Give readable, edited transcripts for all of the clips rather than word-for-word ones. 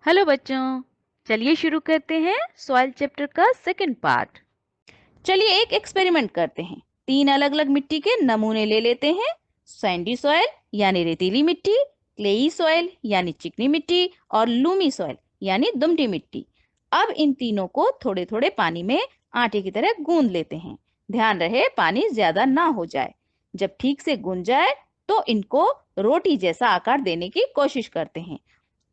Hello बच्चों। चलिए शुरू करते हैं सॉइल चैप्टर का सेकंड पार्ट। चलिए एक एक्सपेरिमेंट करते हैं। तीन अलग अलग मिट्टी के नमूने ले लेते हैं। सैंडी सॉइल यानी रेतीली मिट्टी, क्लेई सॉइल यानी चिकनी मिट्टी और लूमी सॉइल यानी दुमटी मिट्टी। अब इन तीनों को थोड़े थोड़े पानी में आटे की तरह गूंद लेते हैं। ध्यान रहे पानी ज्यादा ना हो जाए। जब ठीक से गूंद जाए तो इनको रोटी जैसा आकार देने की कोशिश करते हैं।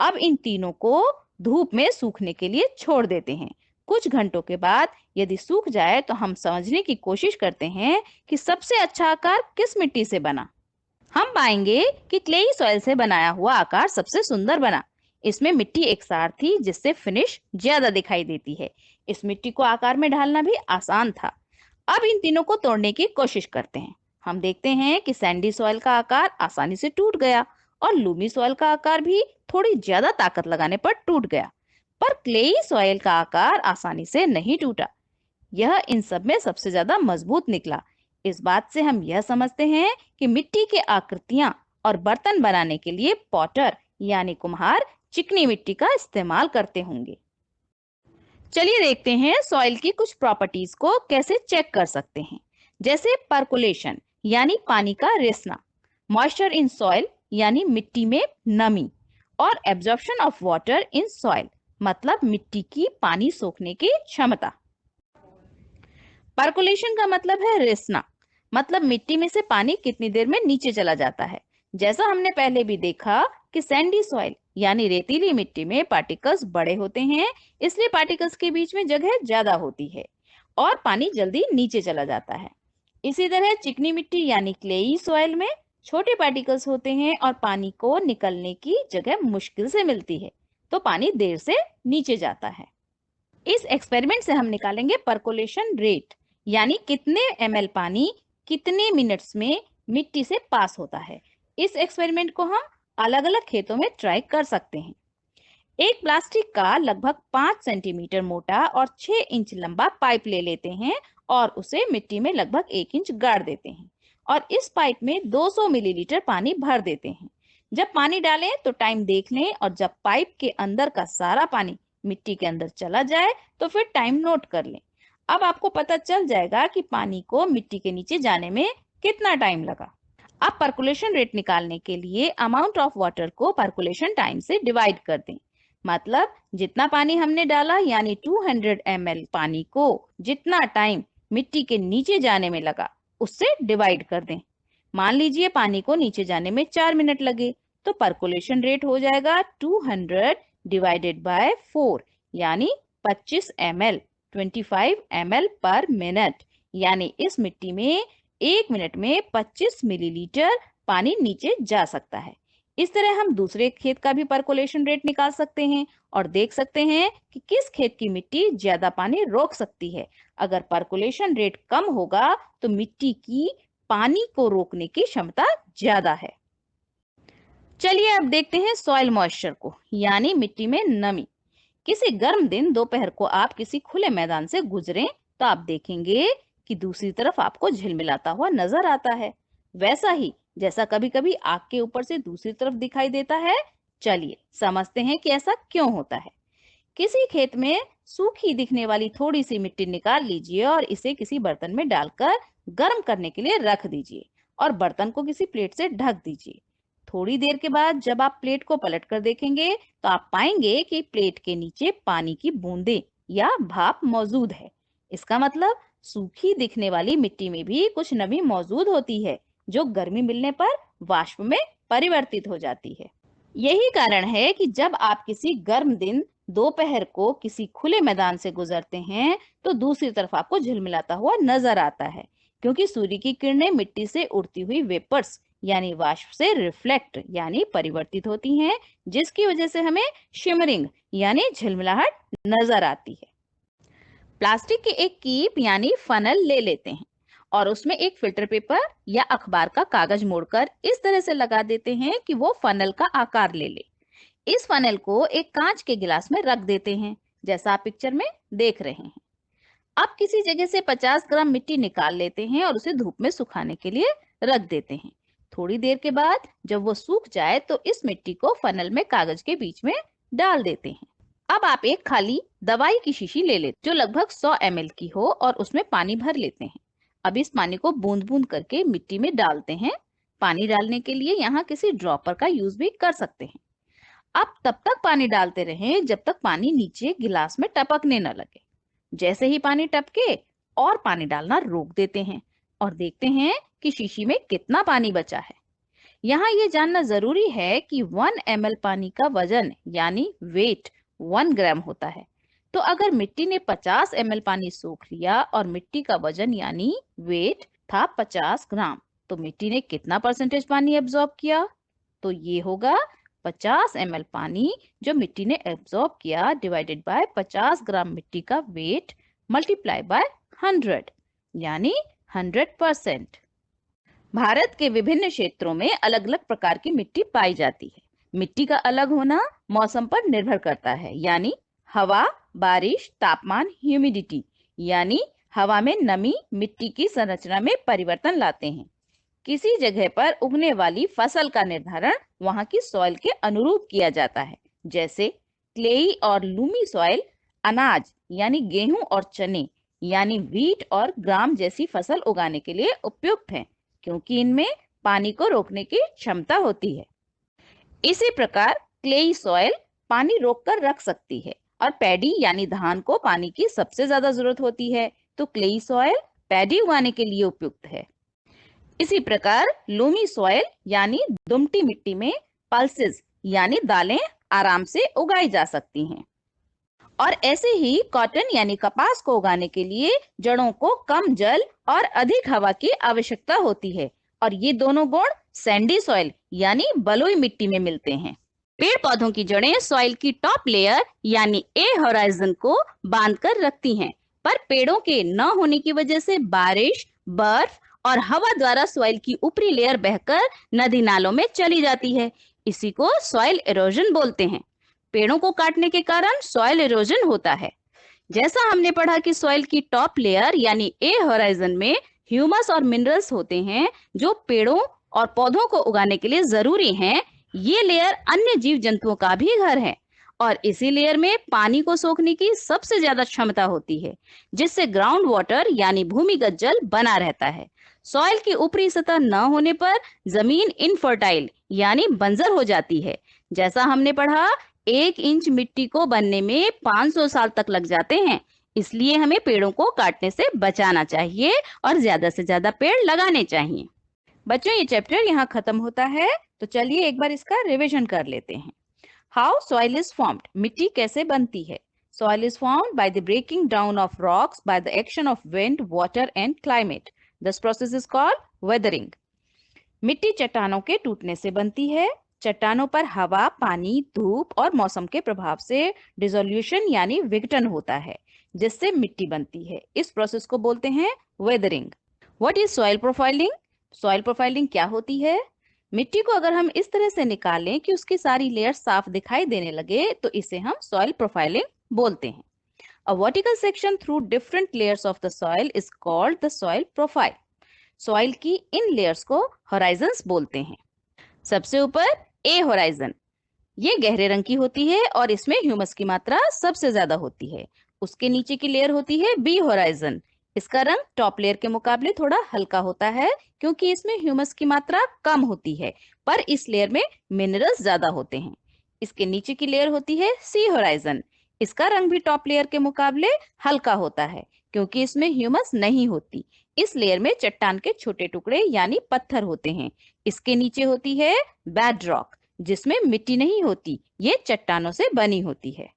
अब इन तीनों को धूप में सूखने के लिए छोड़ देते हैं। कुछ घंटों के बाद यदि सूख जाए तो हम समझने की कोशिश करते हैं कि सबसे अच्छा आकार किस मिट्टी से बना। हम पाएंगे कि क्लेई सॉइल से बनाया हुआ आकार सबसे सुंदर बना। इसमें मिट्टी एकसार थी जिससे फिनिश ज्यादा दिखाई देती है। इस मिट्टी को आकार में ढालना भी आसान था। अब इन तीनों को तोड़ने की कोशिश करते हैं। हम देखते हैं कि सैंडी सॉइल का आकार आसानी से टूट गया और लूमी सॉइल का आकार भी थोड़ी ज्यादा ताकत लगाने पर टूट गया। पर क्लेई सॉइल का आकार आसानी से नहीं टूटा। यह इन सब में सबसे ज्यादा मजबूत निकला। इस बात से हम यह समझते हैं कि मिट्टी के आकृतियां और बर्तन बनाने के लिए पॉटर यानी कुम्हार चिकनी मिट्टी का इस्तेमाल करते होंगे। चलिए देखते हैं सॉइल की कुछ प्रॉपर्टीज को कैसे चेक कर सकते हैं। जैसे परकुलेशन यानी पानी का रिसना, मॉइस्चर इन सॉइल यानी मिट्टी में नमी, और absorption of water in soil मतलब मिट्टी की पानी सोखने की क्षमता। परकुलेशन का मतलब है रिसना, मतलब मिट्टी में से पानी कितनी देर में नीचे चला जाता है। जैसा हमने पहले भी देखा कि सैंडी सॉइल यानी रेतीली मिट्टी में पार्टिकल्स बड़े होते हैं, इसलिए पार्टिकल्स के बीच में जगह ज्यादा होती है और पानी जल्दी नीचे चला जाता है। इसी तरह चिकनी मिट्टी यानी क्लेई सॉइल में छोटे पार्टिकल्स होते हैं और पानी को निकलने की जगह मुश्किल से मिलती है, तो पानी देर से नीचे जाता है। इस एक्सपेरिमेंट से हम निकालेंगे परकोलेशन रेट, यानी कितने ml पानी कितने मिनट्स में मिट्टी से पास होता है। इस एक्सपेरिमेंट को हम अलग अलग खेतों में ट्राई कर सकते हैं। एक प्लास्टिक का लगभग 5 सेंटीमीटर मोटा और 6 इंच लंबा पाइप ले लेते हैं और उसे मिट्टी में लगभग 1 इंच गाड़ देते हैं और इस पाइप में 200 मिलीलीटर पानी भर देते हैं। जब पानी डालें तो टाइम देख लें और जब पाइप के अंदर का सारा पानी मिट्टी के अंदर चला जाए तो फिर टाइम नोट कर लें। अब आपको पता चल जाएगा कि पानी को मिट्टी के नीचे जाने में कितना टाइम लगा। अब परकुलेशन रेट निकालने के लिए अमाउंट ऑफ वाटर को परकुलेशन टाइम से डिवाइड कर दें। मतलब जितना पानी हमने डाला यानी 200 ml पानी को जितना टाइम मिट्टी के नीचे जाने में लगा उससे डिवाइड कर दें। मान लीजिए पानी को नीचे जाने में 4 मिनट लगे, तो परकुलेशन रेट हो जाएगा 200 डिवाइडेड बाय 4 यानी 25 ml, 25 ml पर मिनट। यानी इस मिट्टी में 1 मिनट में 25 मिलीलीटर पानी नीचे जा सकता है। इस तरह हम दूसरे खेत का भी परकोलेशन रेट निकाल सकते हैं और देख सकते हैं कि किस खेत की मिट्टी ज्यादा पानी रोक सकती है। अगर परकोलेशन रेट कम होगा तो मिट्टी की पानी को रोकने की क्षमता ज्यादा है। चलिए अब देखते हैं सॉइल मॉइस्चर को, यानी मिट्टी में नमी। किसी गर्म दिन दोपहर को आप किसी खुले मैदान से गुजरें तो आप देखेंगे कि दूसरी तरफ आपको झिलमिलाता हुआ नजर आता है, वैसा ही जैसा कभी कभी आग के ऊपर से दूसरी तरफ दिखाई देता है। चलिए समझते हैं कि ऐसा क्यों होता है। किसी खेत में सूखी दिखने वाली थोड़ी सी मिट्टी निकाल लीजिए और इसे किसी बर्तन में डालकर गर्म करने के लिए रख दीजिए और बर्तन को किसी प्लेट से ढक दीजिए। थोड़ी देर के बाद जब आप प्लेट को पलट कर देखेंगे तो आप पाएंगे कि प्लेट के नीचे पानी की बूंदें या भाप मौजूद है। इसका मतलब सूखी दिखने वाली मिट्टी में भी कुछ नमी मौजूद होती है जो गर्मी मिलने पर वाष्प में परिवर्तित हो जाती है। यही कारण है कि जब आप किसी गर्म दिन दोपहर को किसी खुले मैदान से गुजरते हैं तो दूसरी तरफ आपको झिलमिलाता हुआ नजर आता है, क्योंकि सूर्य की किरणें मिट्टी से उड़ती हुई वेपर्स यानी वाष्प से रिफ्लेक्ट यानी परिवर्तित होती हैं, जिसकी वजह से हमें शिमरिंग यानी झिलमिलाहट नजर आती है। प्लास्टिक की एक कीप यानी फनल ले लेते हैं और उसमें एक फिल्टर पेपर या अखबार का कागज मोड़कर इस तरह से लगा देते हैं कि वो फनल का आकार ले ले। इस फनल को एक कांच के गिलास में रख देते हैं, जैसा आप पिक्चर में देख रहे हैं। अब किसी जगह से 50 ग्राम मिट्टी निकाल लेते हैं और उसे धूप में सुखाने के लिए रख देते हैं। थोड़ी देर के बाद जब वो सूख जाए तो इस मिट्टी को फनल में कागज के बीच में डाल देते हैं। अब आप एक खाली दवाई की शीशी ले लेते जो लगभग 100 ml की हो और उसमें पानी भर लेते हैं। अब इस पानी को बूंद बूंद करके मिट्टी में डालते हैं। पानी डालने के लिए यहाँ किसी ड्रॉपर का यूज भी कर सकते हैं। अब तब तक पानी डालते रहें जब तक पानी नीचे गिलास में टपकने न लगे। जैसे ही पानी टपके और पानी डालना रोक देते हैं और देखते हैं कि शीशी में कितना पानी बचा है। यहाँ ये जानना जरूरी है कि 1 ml पानी का वजन यानी वेट 1 ग्राम होता है। तो अगर मिट्टी ने 50 ml पानी सोख लिया और मिट्टी का वजन यानी वेट था 50 ग्राम, तो मिट्टी ने कितना परसेंटेज पानी एब्जॉर्ब किया? तो ये होगा 50 ml पानी जो मिट्टी ने एब्जॉर्ब किया डिवाइडेड बाय 50 ग्राम मिट्टी का वेट मल्टीप्लाई बाय 100 यानी 100%। भारत के विभिन्न क्षेत्रों में अलग अलग प्रकार की मिट्टी पाई जाती है। मिट्टी का अलग होना मौसम पर निर्भर करता है, यानी हवा, बारिश, तापमान, ह्यूमिडिटी, यानी हवा में नमी मिट्टी की संरचना में परिवर्तन लाते हैं। किसी जगह पर उगने वाली फसल का निर्धारण वहां की सॉइल के अनुरूप किया जाता है। जैसे क्लेई और लूमी सॉइल अनाज यानी गेहूं और चने यानी व्हीट और ग्राम जैसी फसल उगाने के लिए उपयुक्त हैं, क्योंकि इनमें पानी को रोकने की क्षमता होती है। इसी प्रकार क्लेई सॉइल पानी रोककर रख सकती है और पैडी यानी धान को पानी की सबसे ज्यादा जरूरत होती है, तो क्लेई सॉइल पैडी उगाने के लिए उपयुक्त है। इसी प्रकार लोमी सॉइल यानी दुमटी मिट्टी में पल्सेस यानी दालें आराम से उगाई जा सकती हैं। और ऐसे ही कॉटन यानी कपास को उगाने के लिए जड़ों को कम जल और अधिक हवा की आवश्यकता होती है, और ये दोनों गुण सैंडी सॉइल यानी बलुई मिट्टी में मिलते हैं। पेड़ पौधों की जड़ें सॉइल की टॉप लेयर यानी ए होराइजन को बांधकर रखती हैं, पर पेड़ों के न होने की वजह से बारिश, बर्फ और हवा द्वारा सॉइल की ऊपरी लेयर बहकर नदी नालों में चली जाती है। इसी को सॉइल इरोजन बोलते हैं। पेड़ों को काटने के कारण सॉइल इरोजन होता है। जैसा हमने पढ़ा कि सॉइल की टॉप लेयर यानी ए होराइजन में ह्यूमस और मिनरल्स होते हैं जो पेड़ों और पौधों को उगाने के लिए जरूरी हैं। ये लेयर अन्य जीव जंतुओं का भी घर है और इसी लेयर में पानी को सोखने की सबसे ज्यादा क्षमता होती है, जिससे ग्राउंड वाटर यानी भूमिगत जल बना रहता है। सॉइल की ऊपरी सतह न होने पर जमीन इनफर्टाइल यानी बंजर हो जाती है। जैसा हमने पढ़ा 1 इंच मिट्टी को बनने में 500 साल तक लग जाते हैं। इसलिए हमें पेड़ों को काटने से बचाना चाहिए और ज्यादा से ज्यादा पेड़ लगाने चाहिए। बच्चों, ये चैप्टर यहाँ खत्म होता है, तो चलिए एक बार इसका रिवीजन कर लेते हैं। हाउ सॉइल इज फॉर्म्ड, मिट्टी कैसे बनती है? Soil is formed by the breaking down of rocks by the action of wind, water and climate. This process is called weathering. मिट्टी चट्टानों के टूटने से बनती है। चट्टानों पर हवा, पानी, धूप और मौसम के प्रभाव से डिसोल्यूशन यानी विघटन होता है, जिससे मिट्टी बनती है। इस प्रोसेस को बोलते हैं weathering. What is soil profiling? Soil profiling क्या होती है? मिट्टी को अगर हम इस तरह से निकालें कि उसकी सारी लेयर साफ दिखाई देने लगे, तो इसे हम सॉइल प्रोफाइलिंग बोलते हैं। A vertical section through different layers of the soil is called the soil profile. Soil की इन लेयर्स को होराइजन्स बोलते हैं। सबसे ऊपर ए होराइजन, ये गहरे रंग की होती है और इसमें ह्यूमस की मात्रा सबसे ज्यादा होती है। उसके नीचे की लेयर होती है बी होराइजन। इसका रंग टॉप लेयर के मुकाबले थोड़ा हल्का होता है, क्योंकि इसमें ह्यूमस की मात्रा कम होती है, पर इस लेयर में मिनरल्स ज्यादा होते हैं। इसके नीचे की लेयर होती है सी होराइजन। इसका रंग भी टॉप लेयर के मुकाबले हल्का होता है, क्योंकि इसमें ह्यूमस नहीं होती। इस लेयर में चट्टान के छोटे टुकड़े यानी पत्थर होते हैं। इसके नीचे होती है बेड रॉक, जिसमें मिट्टी नहीं होती, ये चट्टानों से बनी होती है।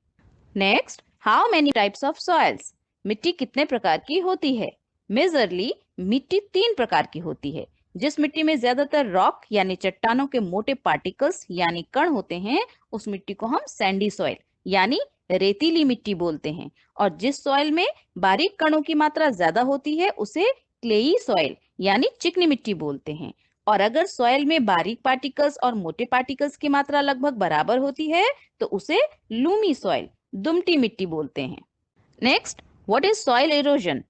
Next, how many types of soils, मिट्टी कितने प्रकार की होती है? मेजरली मिट्टी 3 प्रकार की होती है। जिस मिट्टी में ज्यादातर रॉक यानी चट्टानों के मोटे पार्टिकल्स यानी कण होते हैं, उस मिट्टी को हम सैंडी सॉइल यानी रेतीली मिट्टी बोलते हैं। और जिस सॉइल में बारीक कणों की मात्रा ज्यादा होती है, उसे क्लेई सॉइल यानी चिकनी मिट्टी बोलते हैं। और अगर सॉइल में बारीक पार्टिकल्स और मोटे पार्टिकल्स की मात्रा लगभग बराबर होती है, तो उसे लूमी सॉइल दुमटी मिट्टी बोलते हैं। Next, what is soil erosion?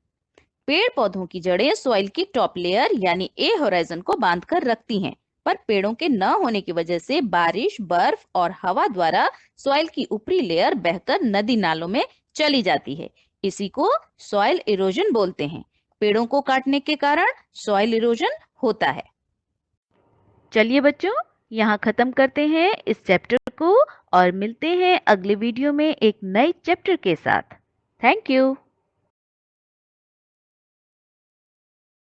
पेड़ पौधों की जड़ें सॉइल की टॉप लेयर यानी ए होराइजन को बांधकर रखती हैं। पर पेड़ों के न होने की वजह से बारिश, बर्फ और हवा द्वारा सॉइल की ऊपरी लेयर बहकर नदी नालों में चली जाती है। इसी को सॉइल इरोजन बोलते हैं। पेड़ों को काटने के कारण सॉइल इरोजन होता है। चलिए बच्चों, यहाँ खत्म करते हैं इस चैप्टर को और मिलते हैं अगले वीडियो में एक नए चैप्टर के साथ। Thank you.